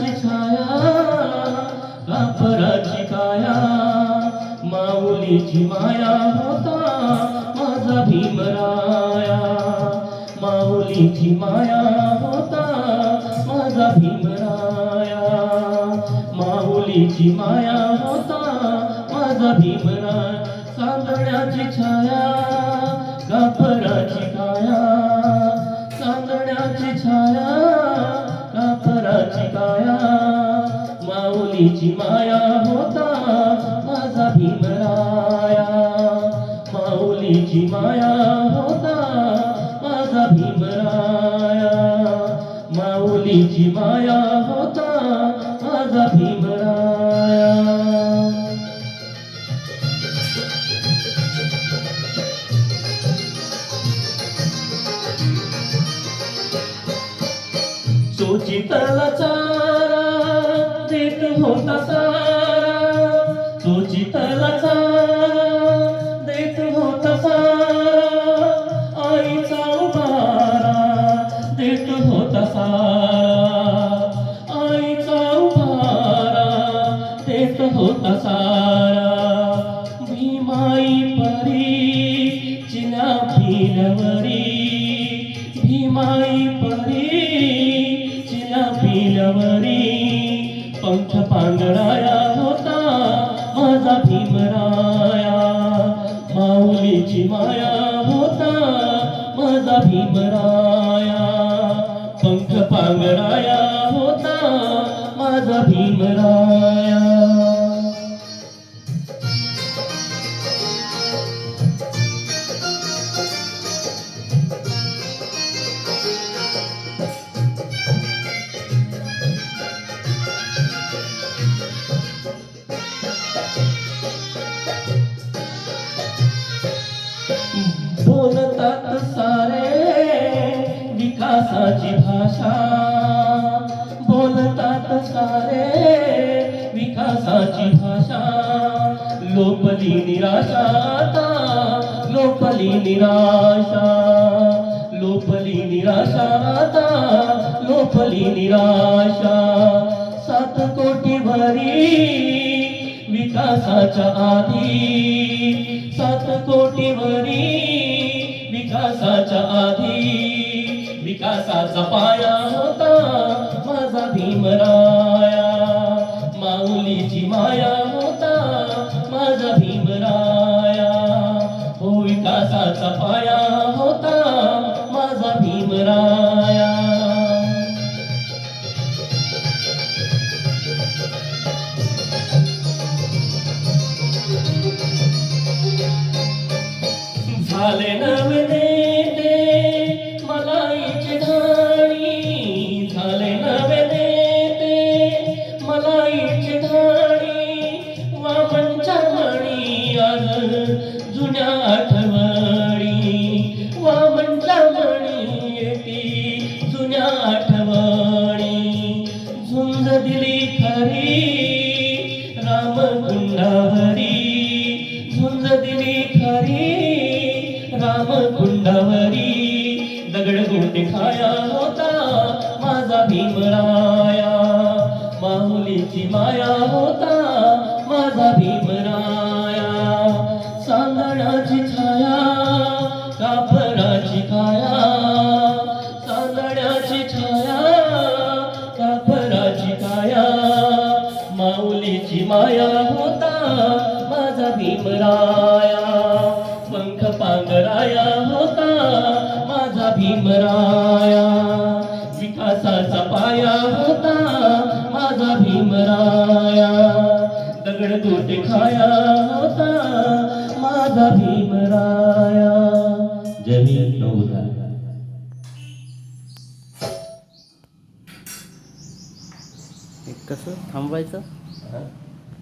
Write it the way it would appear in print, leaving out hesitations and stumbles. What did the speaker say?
सांदण्याची छाया कापराची काया माऊलीची माया होता माझा भीमराया माऊलीची माया होता माझा भीमराया माऊलीची माया होता माझा भीमराया साधण्याची छाया कापराची काया साधण्याची छाया कापराची काया माऊलीची माया होता माझा भीमराया माऊलीची माया होता माझा भीमराया माऊलीची माया होता माझा भीमराया चोचितला चारा देत होता सारा चोचितला चारा देत होता सारा आईचा उभारा देत होता सारा आईचा उभारा देत होता सारा भीमाई परी चिना फिरवरी भीमाई परी पिलवरी पंख पांघराया होता माझा भीमराया माऊलीची माया होता माझा भीमराया पंख पांघराया होता माझा भीमराया बोलतात सारे विकासाची भाषा बोलतात सारे विकासाची भाषा लोपली निराशा आता लोपली निराशा लोपली निराशा आता लोपली निराशा 7 कोटी भरी विकासाच्या आधी 7 कोटी भरी विकासाच्या आधी विकासाचा पाया होता माझा भीमराया माऊलीची माया होता माझा भीमराया हो विकासाचा पाया होता माझा भीमराया झाले नवे नेते मलाईचे ढाणी झाले नवे नेते मलाईचे ढाणी वामनच्या मणी आज जुन्या आठवणी वामनच्या मणी येती जुन्या आठवणी झुंज दिली खरी रामकुंडावरी झुंज दिली खरी रामकुंडावरी दगडगोटे खाया होता माझा भीमराया माऊलीची माया होता माझा भीमराया सांदण्याची छाया कापराची काया सांदण्याची छाया कापराची काया माऊलीची माया होता माझा भीमराया पंख पांघराया होता माझा भीमराया विकासाचा पाया होता माझा भीमराया दगडगोटे खाया होता माझा भीमराया जय भीम नवोदय कसं थांबवायचं